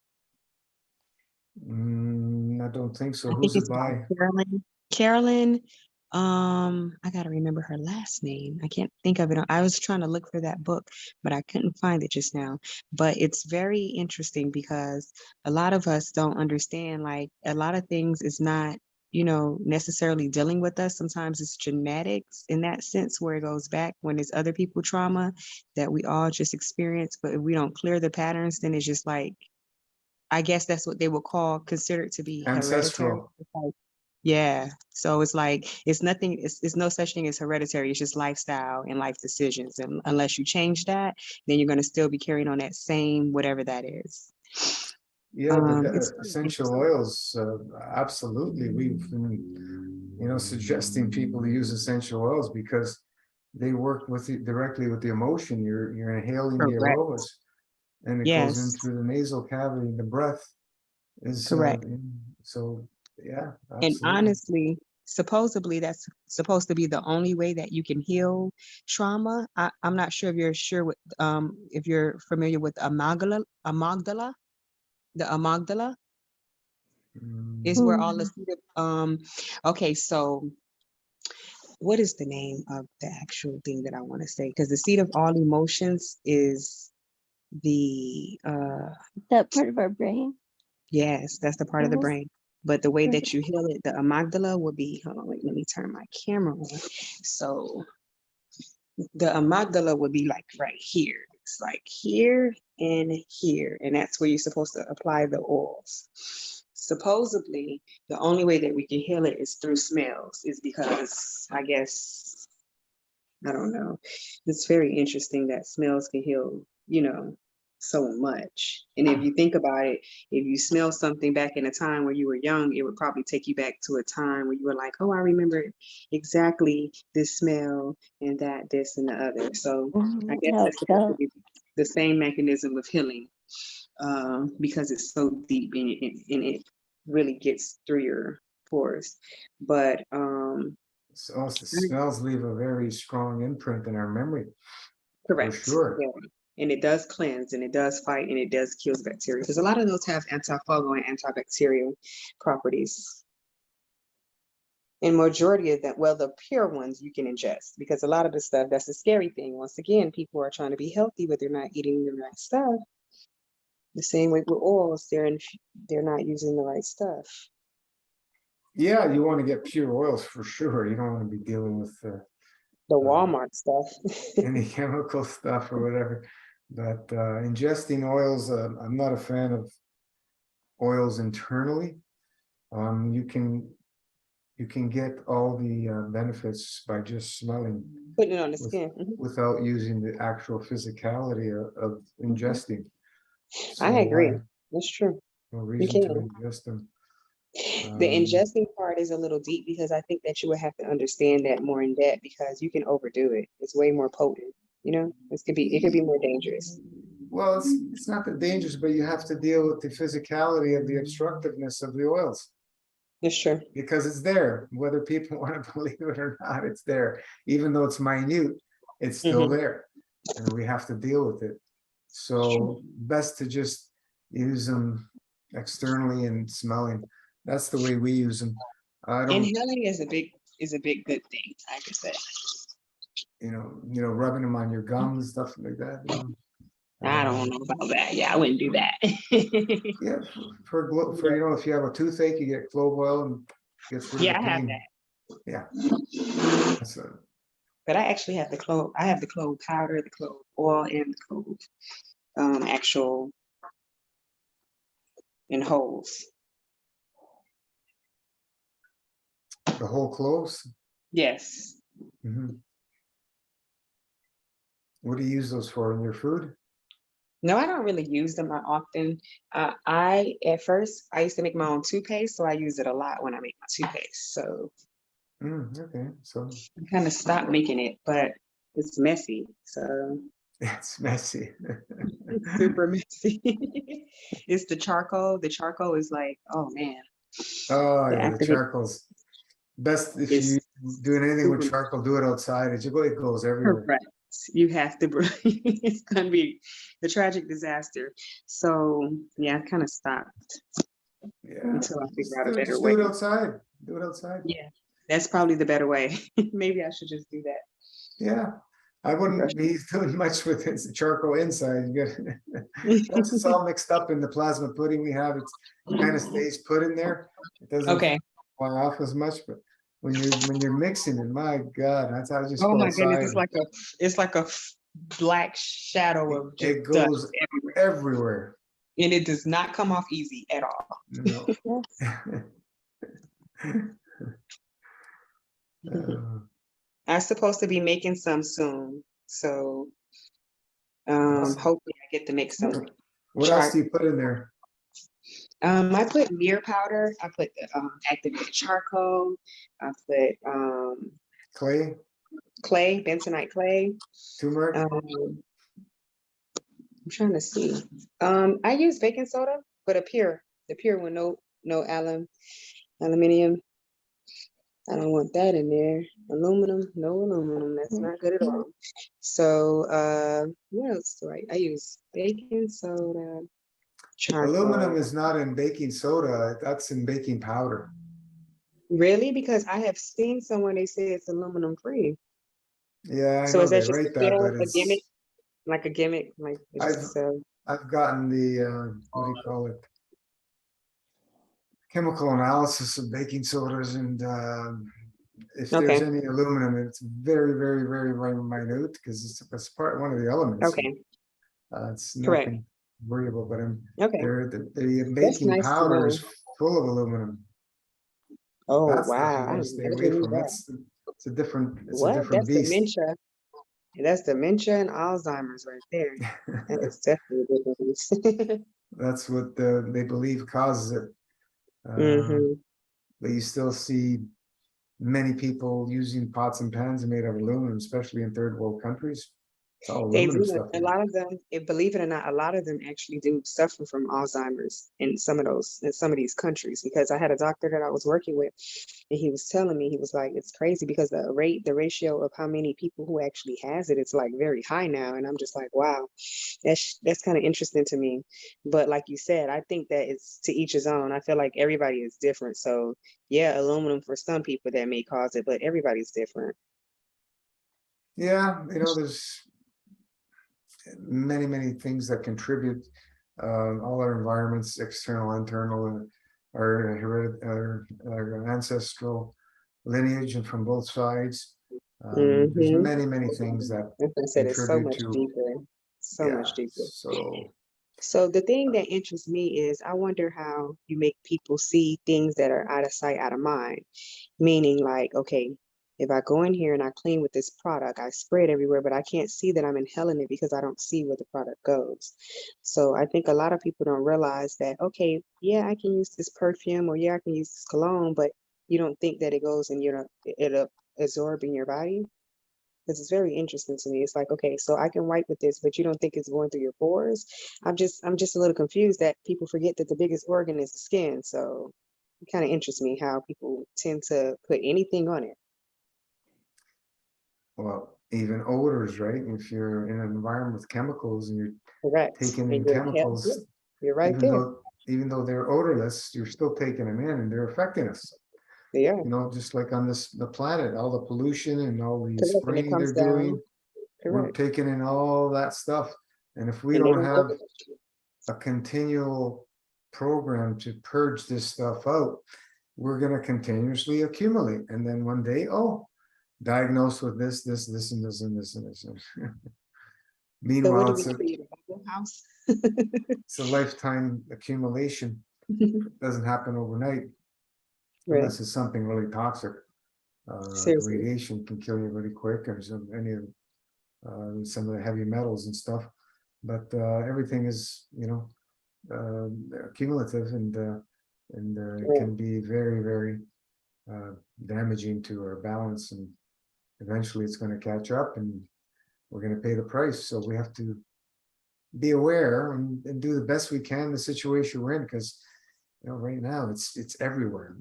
I don't think so. I Who's think it it's by by? Carolyn. I gotta remember her last name. I can't think of it. I was trying to look for that book, but I couldn't find it just now. But it's very interesting because a lot of us don't understand, like a lot of things is not, necessarily dealing with us. Sometimes it's genetics in that sense where it goes back when it's other people trauma that we all just experience. But if we don't clear the patterns, then it's just like, I guess that's what they would consider it to be hereditary. Ancestral. Yeah. So it's like, it's nothing, it's no such thing as hereditary. It's just lifestyle and life decisions. And unless you change that, then you're going to still be carrying on that same, whatever that is. Yeah, It's the very essential interesting. oils, absolutely. We've been, suggesting people to use essential oils because they work directly with the emotion. You're inhaling the Correct. aromas, and it goes in Yes, through the nasal cavity. And the breath is, correct. so yeah, And absolutely. honestly, supposedly that's supposed to be the only way that you can heal trauma. I'm not sure if you're familiar with the amygdala is where all the Mm, seat okay, so what is the name of the actual thing that I want to say? Because the seat of all emotions is the That part of our brain. yes, that's the part of the Mhm. brain. But the way Mhm. that you heal it, the amygdala would be, hold on, wait, let me turn my camera on. So the amygdala would be like right here. It's like here and here, and that's where you're supposed to apply the oils. Supposedly, the only way that we can heal it is through smells, is because I guess, I don't know. It's very interesting that smells can heal, so much. And if you think about it, if you smell something back in a time where you were young, it would probably take you back to a time where you were like, oh, I remember exactly this smell and that, this and the other. So I guess How it that's supposed to felt. be the same mechanism of healing, because it's so deep and it really gets through your pores. But so the smells leave a very strong imprint in our memory, for correct. sure. Yeah. And it does cleanse and it does fight and it does kill bacteria because a lot of those have antifungal and antibacterial properties. And majority of that, well, the pure ones you can ingest because a lot of the stuff, that's the scary thing. Once again, people are trying to be healthy, but they're not eating the right stuff. The same way with oils, they're not using the right stuff. Yeah, you want to get pure oils for sure. You don't want to be dealing with The uh, Walmart stuff. any chemical stuff or whatever. But ingesting oils, I'm not a fan of oils internally. You can get all the benefits by just smelling Putting it on the with, skin. without using the actual physicality of ingesting. I So agree. That's true. no You reason to can. ingest them. The ingesting part is a little deep because I think that you would have to understand that more in depth because you can overdo it. It's way more potent. It could be more dangerous. Well, it's not that dangerous, but you have to deal with the physicality of the obstructiveness of the oils. That's true. Because it's there, whether people want to believe it or not, it's there. Even though it's minute, it's still there, and we have to deal with it. So best to just use them externally and smelling. That's the way we use them. I don't, Inhaling is a big good thing, I could say. rubbing them on your gums, stuff like that. I don't know about that. Yeah, I wouldn't do that. Yeah, for if you have a toothache, you get clove oil and gets rid of Yeah, the I have pain. that. Yeah, that's a, But I actually have the clove. I have the clove powder, the clove oil, and the clove actual in holes. the whole cloves. Yes. Mhm. What do you use those for in your food? No, I don't really use them that often. At first I used to make my own toothpaste, so I use it a lot when I make my toothpaste. So Okay, so I kind of stopped making it, but it's messy. So it's messy. it's super messy. It's the charcoal. The charcoal is like, oh man, Oh the yeah, the activate charcoal's best if you is doing anything with super charcoal, do it outside. It goes everywhere. correct. You have to, it's gonna be a tragic disaster. So yeah, I kind of stopped Yeah, until I figure out a better just way. do it outside. Do it outside. Yeah, that's probably the better way. Maybe I should just do that. Yeah, I wouldn't be doing much with this charcoal inside. You get once it's all mixed up in the plasma pudding we have, it kind of stays put in there. It doesn't Okay. fly off as much, but when you're mixing it, my God, that's how I just Oh go my goodness, outside. it's like a black shadow of just It dust goes everywhere, everywhere. and it does not come off easy at all. No. Yes. Uh, I'm supposed to be making some soon, so awesome. hopefully I get to make some What else do chart. you put in there? I put mirror powder. I put activated charcoal. I put Clay, clay, bentonite clay. turmeric, I'm trying to see. I use baking soda, but the pure one, no aluminium. I don't want that in there. Aluminum, no aluminum. That's not good at all. So, what else do I use? Baking soda, aluminum charcoal. is not in baking soda, that's in baking powder. Really? Because I have seen someone, they say it's aluminum free. Yeah, I So know is they that just a write that, scale, but a gimmick, it's, like a gimmick, like it's I've, just so I've gotten the, what do you call it? Chemical analysis of baking sodas, and if there's okay, any aluminum, it's very, very, very, very minute, because it's part, one of the elements. okay, It's correct. nothing worryable, but Okay, the that's baking nice to powder know. is full of aluminum. Oh, That stuff you wow. I gotta stay away never knew from. that. It's a different, it's a What? different beast. That's dementia and Alzheimer's right there. That is definitely a difference. That's what they believe causes it. Hmm. But you still see many people using pots and pans made of aluminum, especially in third world countries. It's all They aluminum do. stuff A there. lot of them, if believe it or not, a lot of them actually do suffer from Alzheimer's in some of these countries. Because I had a doctor that I was working with, and he was telling me, he was like, it's crazy because the ratio of how many people who actually has it, it's like very high now. And I'm just like, wow, that's kind of interesting to me. But like you said, I think that it's to each his own. I feel like everybody is different. So yeah, aluminum for some people that may cause it, but everybody's different. Yeah, there's many, many things that contribute. All our environments, external, internal, and our ancestral lineage, and from both sides. There's Hmm. many, many things that Like I said, it's so contribute much to, deeper, so yeah. much deeper. So So the thing that interests me is I wonder how you make people see things that are out of sight, out of mind. Meaning like, okay, if I go in here and I clean with this product, I spray it everywhere, but I can't see that I'm inhaling it because I don't see where the product goes. So I think a lot of people don't realize that, okay, yeah, I can use this perfume, or yeah, I can use this cologne, but you don't think that it goes and it'll absorb in your body. This is very interesting to me. It's like, okay, so I can wipe with this, but you don't think it's going through your pores. I'm just a little confused that people forget that the biggest organ is the skin. So it kind of interests me how people tend to put anything on it. well, even odors, right? If you're in an environment with chemicals and you're Correct. taking in And yeah, chemicals, you're right even there. though even though they're odorless, you're still taking them in, and they're affecting us. Yeah, Just like on the planet, all the pollution and all the correct. And it spraying comes they're down. doing, we're Correct. taking in all that stuff. And if we And they don't don't have look at it. a continual program to purge this stuff out, we're going to continuously accumulate. And then one day, diagnosed with this, and this, and this, and this. So what Meanwhile, do we create, a bubble house? it's a lifetime accumulation. It doesn't happen overnight Right. unless it's something really toxic. Seriously. Radiation can kill you really quick, or some of the heavy metals and stuff. But everything is, cumulative, and it Right. can be very, very damaging to our balance, and eventually it's going to catch up, and we're going to pay the price. So we have to be aware and do the best we can in the situation we're in, because right now it's everywhere.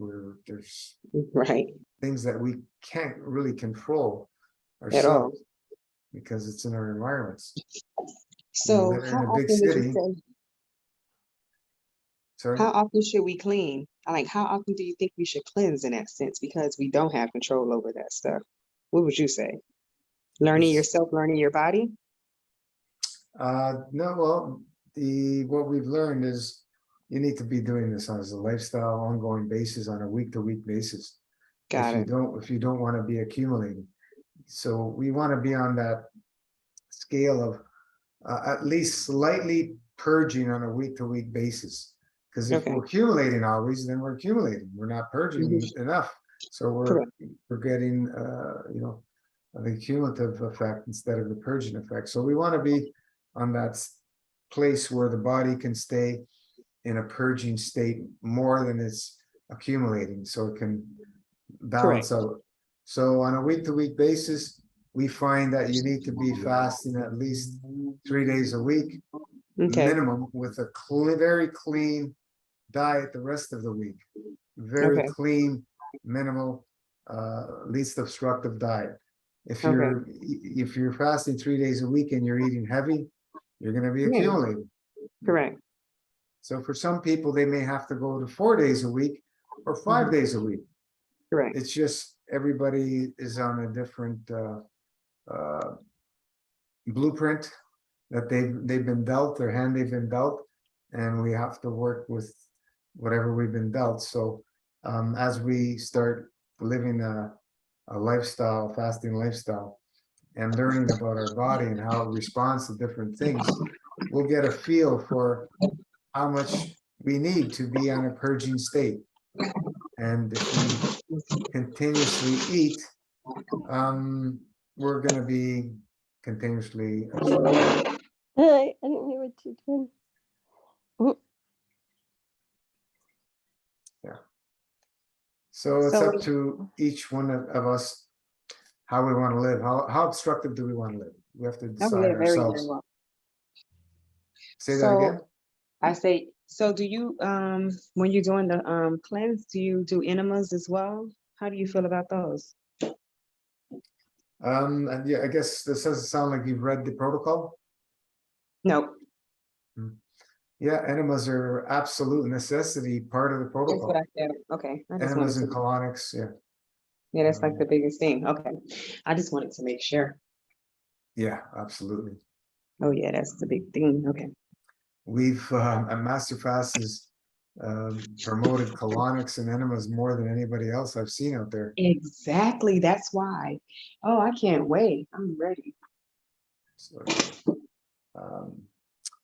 There's Right. things that we can't really control At all. ourselves because it's in our environments. So Living how in a big often would you city. say, Sorry. how often should we clean? Like, how often do you think we should cleanse in that sense? Because we don't have control over that stuff. What would you say? Learning It's yourself, learning your body? no, well, what we've learned is you need to be doing this as a lifestyle, ongoing basis, on a week-to-week basis. Got it. If you don't want to be accumulating, so we want to be on that scale of at least slightly purging on a week-to-week basis. Because if Okay. we're accumulating always, then we're accumulating. We're not purging enough. So Correct. we're getting the cumulative effect instead of the purging effect. So we want to be on that place where the body can stay in a purging state more than it's accumulating, so it can balance out. So on a week-to-week basis, we find that you need to be fasting at least 3 days a week, Okay, minimum, with a very clean diet the rest of the week. Very Okay. clean, minimal, least obstructive diet. If Okay. you're fasting 3 days a week and you're eating heavy, you're gonna be Yeah. accumulating. correct. So for some people, they may have to go to 4 days a week or 5 days a week. Correct. It's just everybody is on a different blueprint that they've been dealt, their hand they've been dealt, and we have to work with whatever we've been dealt. So as we start living a lifestyle, fasting lifestyle, and learning about our body and how it responds to different things, we'll get a feel for how much we need to be on a purging state. And if we continuously eat, we're going to be continuously obstructed. I don't know what you're doing. So it's So- up to each one of us how we want to live. How obstructive do we want to live? We have to I decide believe very, very ourselves. well. Say that So- again. I say, so do you, when you're doing the cleanse, do you do enemas as well? How do you feel about those? And yeah, I guess this doesn't sound like you've read the protocol. No, Yeah, enemas are absolute necessity, part of the that's what protocol. I said. Okay. I just wanted Enemas and to, colonics, yeah. yeah, that's like the biggest thing. Okay. I just wanted to make sure. Yeah, absolutely. Oh, yeah, that's the big thing. Okay. We've at Master Fast has promoted colonics and enemas more than anybody else I've seen out there. Exactly. That's why. Oh, I can't wait. I'm ready. So,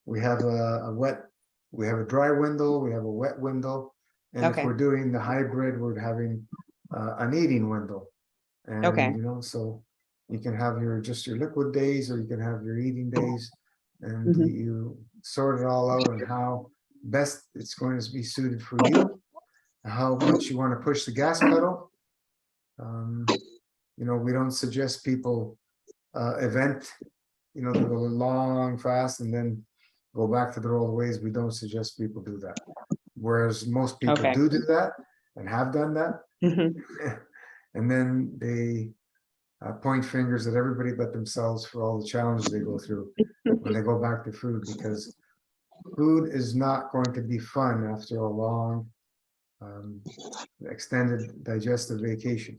we have we have a dry window, we have a wet window, and if Okay. we're doing the hybrid, we're having an eating window. And Okay. you know, so you can have just your liquid days, or you can have your eating days, and Mhm. you sort it all out on how best it's going to be suited for you, how much you want to push the gas pedal. You know, we don't suggest people event, you know, do a long fast and then go back to their old ways. We don't suggest people do that. Whereas most people Okay. do that and have done that. Mhm. And then they point fingers at everybody but themselves for all the challenges they go through when they go back to food, because food is not going to be fun after a long extended digestive vacation.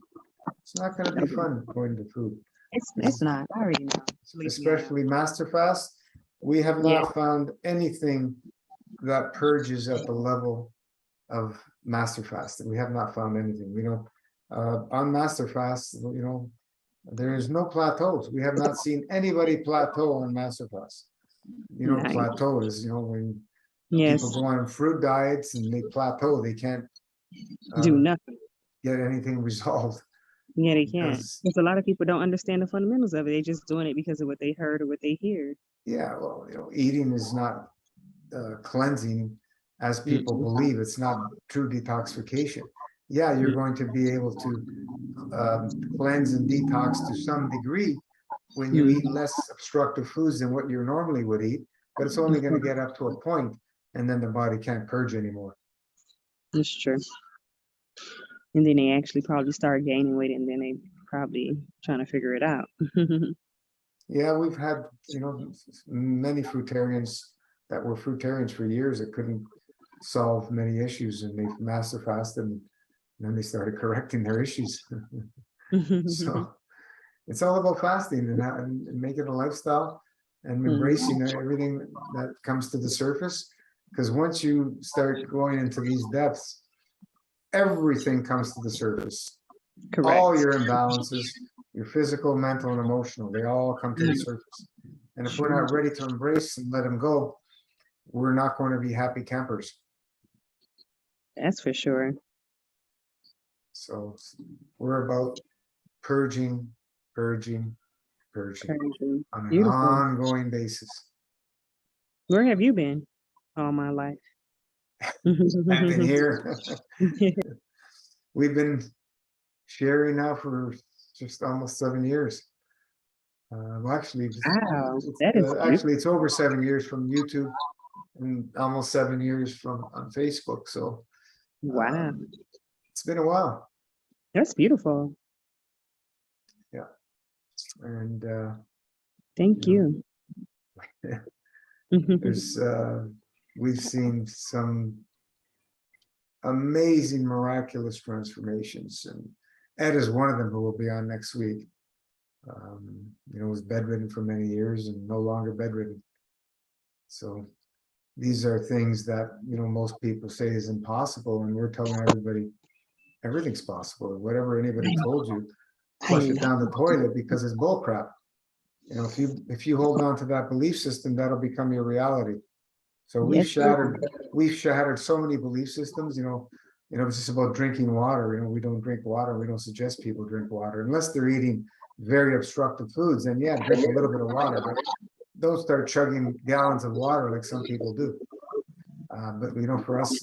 It's not going to be fun going to food. It's not. I already know. Believe me, I know. Especially Master Fast. We have not found anything that purges at the level of Master Fast. We have not found anything. We don't on Master Fast, you know, there is no plateaus. We have not seen anybody plateau on Master Fast. You know, Nice. plateau is, you know, when Yes. people go on fruit diets and they plateau, they can't Do nothing. get anything resolved. Yeah, they can't. because- Because a lot of people don't understand the fundamentals of it. They're just doing it because of what they heard or what they hear. Yeah, well, you know, eating is not cleansing as people believe. It's not true detoxification. Yeah, you're going to be able to cleanse and detox to some degree when you eat less obstructive foods than what you normally would eat, but it's only going to get up to a point, and then the body can't purge anymore. That's true. And then they actually probably start gaining weight, and then they probably trying to figure it out. Yeah, we've had, you know, many fruitarians that were fruitarians for years that couldn't solve many issues, and they've master fasted, and then they started correcting their issues. So it's all about fasting and make it a lifestyle and embracing everything that comes to the surface. Because once you start going into these depths, everything comes to the surface. Correct. All your imbalances, your physical, mental, and emotional, they all come to the surface. And if we're not ready to embrace and let them go, we're not going to be happy campers. That's for sure. So we're about purging, purging, purging Crazy. on an Beautiful. ongoing basis. Where have you been all my life? I've been here. We've been sharing now for just almost 7 years. Well, actually, Wow, that is actually, it's over 7 years from YouTube and almost 7 years from on Facebook. So wow. it's been a while. That's beautiful. And Thank you. there's we've seen some amazing, miraculous transformations, and Ed is one of them who will be on next week. Was bedridden for many years and no longer bedridden. So these are things that most people say is impossible, and we're telling everybody everything's possible. Whatever anybody told you, flush it down the toilet, because it's bull crap. If you hold on to that belief system, that'll become your reality. So we've shattered so many belief systems. It's just about drinking water. We don't drink water. We don't suggest people drink water unless they're eating very obstructive foods. And yeah, drink a little bit of water, but don't start chugging gallons of water like some people do. But for us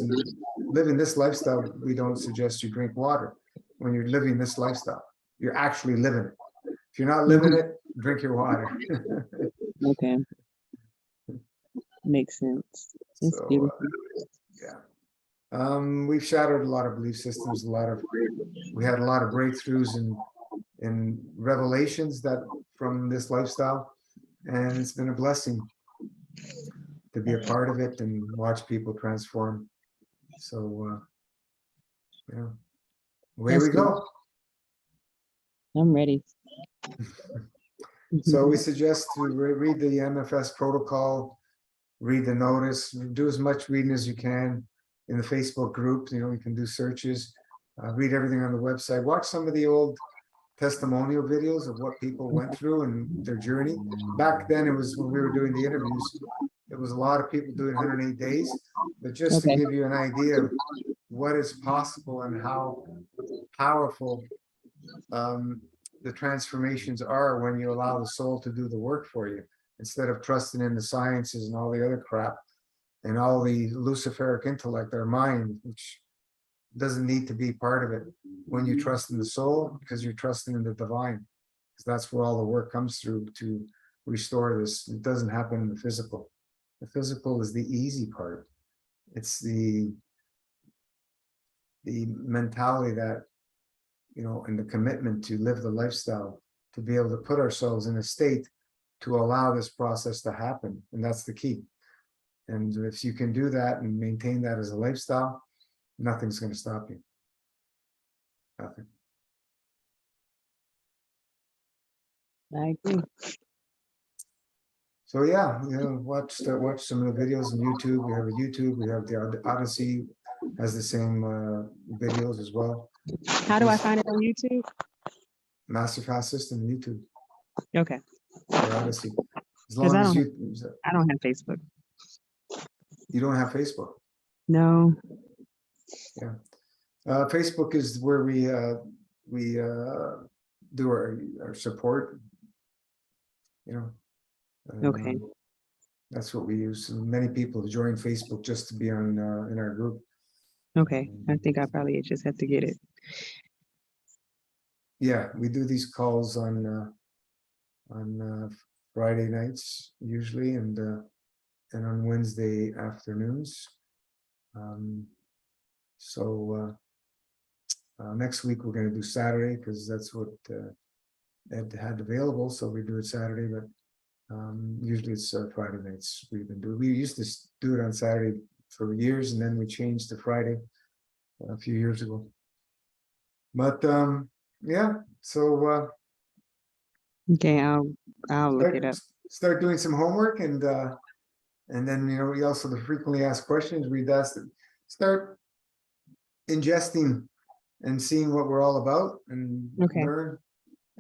living this lifestyle, we don't suggest you drink water. When you're living this lifestyle, you're actually living it. If you're not living it, drink your water. Okay. Makes sense. It's So, beautiful. we've shattered a lot of belief systems. We had a lot of breakthroughs and revelations that from this lifestyle, and it's been a blessing to be a part of it and watch people transform. So, away That's we go. I'm ready. So we suggest to read the MFS protocol, read the notice, do as much reading as you can in the Facebook group. You can do searches, read everything on the website, watch some of the old testimonial videos of what people went through and their journey. Back then, it was when we were doing the interviews, it was a lot of people doing 108 days, but just to give you an idea of what is possible and how powerful the transformations are when you allow the soul to do the work for you, instead of trusting in the sciences and all the other crap and all the Luciferic intellect, our mind, which doesn't need to be part of it. When you trust in the soul, because you're trusting in the divine, because that's where all the work comes through to restore this. It doesn't happen in the physical. The physical is the easy part. It's the mentality that, and the commitment to live the lifestyle, to be able to put ourselves in a state to allow this process to happen. And that's the key. And if you can do that and maintain that as a lifestyle, nothing's going to stop you. Nothing. I agree. So yeah, watch some of the videos on YouTube. We have a YouTube. We have the Odyssey has the same videos as well. How do I find it on YouTube? Master Fast System YouTube Okay. or Odyssey. As 'Cause long I as I don't have Facebook. you don't have Facebook. No. Yeah. Facebook is where we do our support. Okay. That's what we use. And many people join Facebook just to be on in our group. Okay. I think I probably just have to get it. Yeah, we do these calls on Friday nights usually, and on Wednesday afternoons. So next week we're going to do Saturday because that's what Ed had available. So we do it Saturday, but usually it's Friday nights. We used to do it on Saturday for years, and then we changed to Friday a few years ago. But yeah, so Okay, I'll look it up. start doing some homework, and then we also the frequently asked questions. Start ingesting and seeing what we're all about, and learn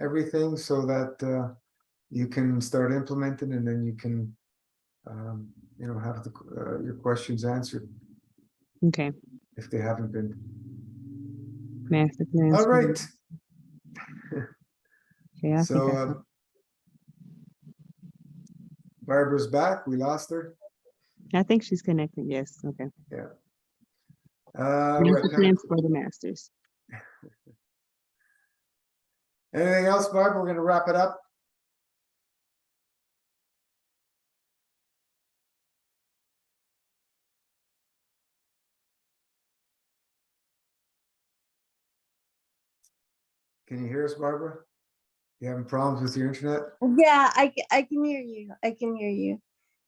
everything so that you can start implementing, and then you can have your questions answered. Okay. If they haven't been. Master plan. All right. Okay, I think So Barbara's back. We lost her. I think she's connected. Yes. Okay. Yeah. We're That's at the time- plans for the masters. Anything else, Barb? We're gonna wrap it up. Can you hear us, Barbara? You having problems with your internet? Yeah, I can hear you. I can hear you.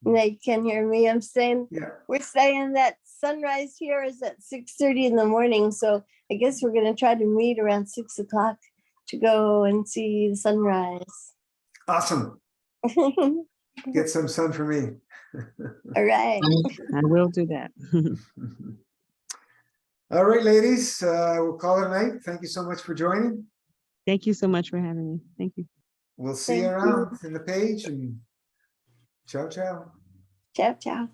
And they can hear me. I'm saying, Yeah. we're saying that sunrise here is at 6:30 in the morning. So I guess we're gonna try to meet around 6 o'clock to go and see the sunrise. Awesome. All Get some sun for me. right. I will do that. All right, ladies, we'll call it a night. Thank you so much for joining. Thank you so much for having me. Thank you. We'll see you Thank you. around in the page and ciao, ciao. Ciao, ciao.